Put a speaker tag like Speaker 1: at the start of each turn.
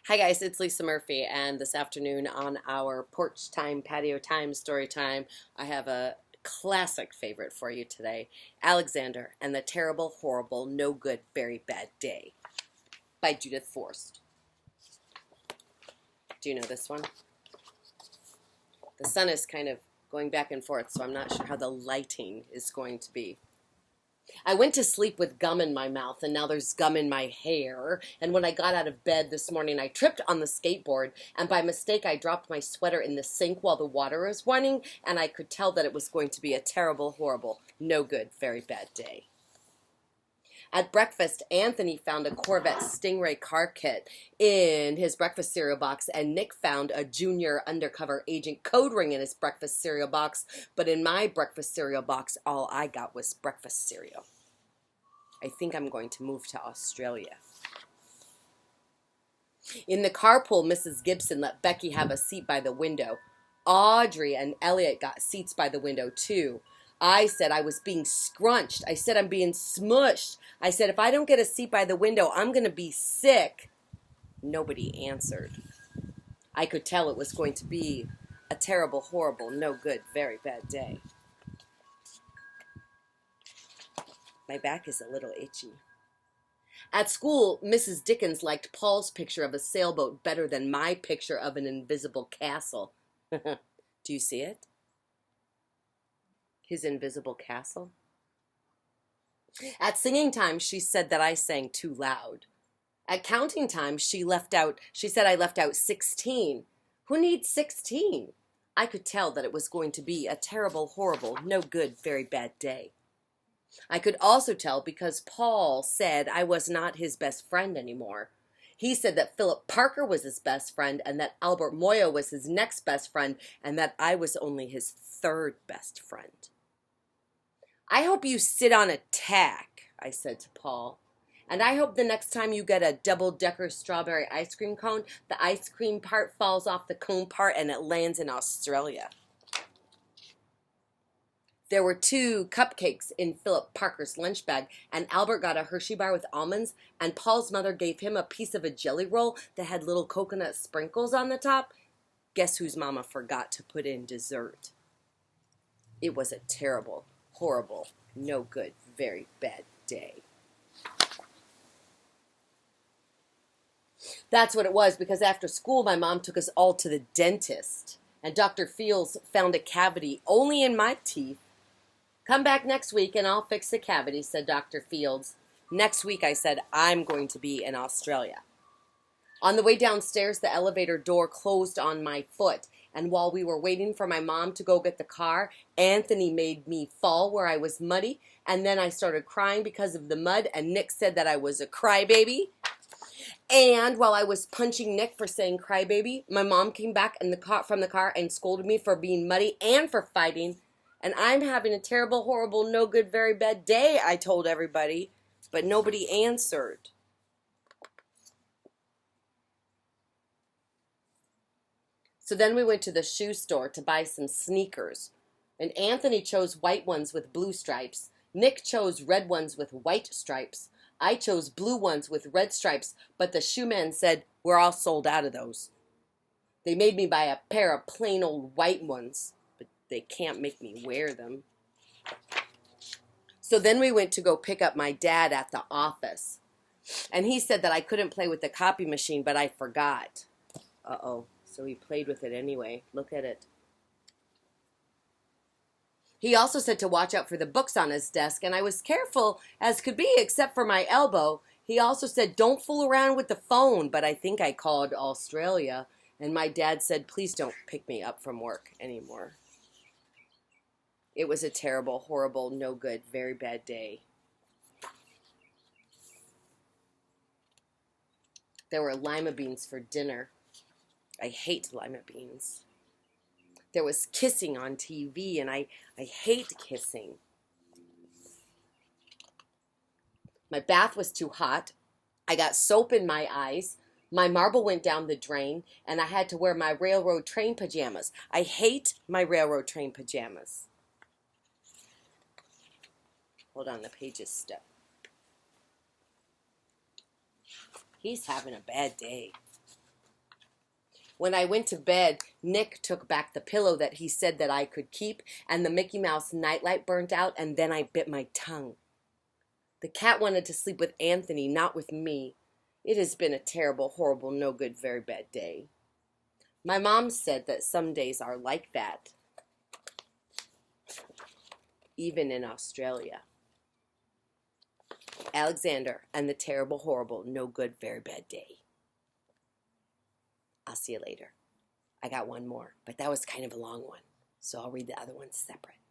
Speaker 1: Hi guys, it's Lisa Murphy, and this afternoon on our porch time, patio time, story time, I have a classic favorite for you today, Alexander and the Terrible, Horrible, No Good, Very Bad Day by Judith Forst. Do you know this one? The sun is kind of going back and forth, so I'm not sure how the lighting is going to be. I went to sleep with gum in my mouth, and now there's gum in my hair. And when I got out of bed this morning, I tripped on the skateboard, and by mistake, I dropped my sweater in the sink while the water was running, and I could tell that it was going to be a terrible, horrible, no good, very bad day. At breakfast, Anthony found a Corvette Stingray car kit in his breakfast cereal box, and Nick found a junior undercover agent code ring in his breakfast cereal box. But in my breakfast cereal box, all I got was breakfast cereal. I think I'm going to move to Australia. In the carpool, Mrs. Gibson let Becky have a seat by the window. Audrey and Elliot got seats by the window, too. I said I was being scrunched. I said I'm being smushed. I said if I don't get a seat by the window, I'm going to be sick. Nobody answered. I could tell it was going to be a terrible, horrible, no good, very bad day. My back is a little itchy. At school, Mrs. Dickens liked Paul's picture of a sailboat better than my picture of an invisible castle. Do you see it? His invisible castle. At singing time, she said that I sang too loud. At counting time, she said I left out 16. Who needs 16? I could tell that it was going to be a terrible, horrible, no good, very bad day. I could also tell because Paul said I was not his best friend anymore. He said that Philip Parker was his best friend and that Albert Moyo was his next best friend and that I was only his third best friend. I hope you sit on a tack, I said to Paul. And I hope the next time you get a double-decker strawberry ice cream cone, the ice cream part falls off the cone part and it lands in Australia. There were 2 cupcakes in Philip Parker's lunch bag, and Albert got a Hershey bar with almonds, and Paul's mother gave him a piece of a jelly roll that had little coconut sprinkles on the top. Guess whose mama forgot to put in dessert? It was a terrible, horrible, no good, very bad day. That's what it was, because after school, my mom took us all to the dentist, and Dr. Fields found a cavity only in my teeth. Come back next week and I'll fix the cavity, said Dr. Fields. Next week, I said, I'm going to be in Australia. On the way downstairs, the elevator door closed on my foot, and while we were waiting for my mom to go get the car, Anthony made me fall where I was muddy, and then I started crying because of the mud, and Nick said that I was a crybaby. And while I was punching Nick for saying crybaby, my mom came back from the car and scolded me for being muddy and for fighting. And I'm having a terrible, horrible, no good, very bad day, I told everybody, but nobody answered. So then we went to the shoe store to buy some sneakers. And Anthony chose white ones with blue stripes. Nick chose red ones with white stripes. I chose blue ones with red stripes, but the shoe man said, we're all sold out of those. They made me buy a pair of plain old white ones, but they can't make me wear them. So then we went to go pick up my dad at the office. And he said that I couldn't play with the copy machine, but I forgot. Uh-oh. So he played with it anyway. Look at it. He also said to watch out for the books on his desk, and I was careful as could be, except for my elbow. He also said, don't fool around with the phone, but I think I called Australia, and my dad said, please don't pick me up from work anymore. It was a terrible, horrible, no good, very bad day. There were lima beans for dinner. I hate lima beans. There was kissing on TV, and I hate kissing. My bath was too hot. I got soap in my eyes. My marble went down the drain, and I had to wear my railroad train pajamas. I hate my railroad train pajamas. Hold on, the page is stuck. He's having a bad day. When I went to bed, Nick took back the pillow that he said that I could keep, and the Mickey Mouse nightlight burnt out, and then I bit my tongue. The cat wanted to sleep with Anthony, not with me. It has been a terrible, horrible, no good, very bad day. My mom said that some days are like that, even in Australia. Alexander and the terrible, horrible, no good, very bad day. I'll see you later. I got one more, but that was kind of a long one, so I'll read the other ones separate.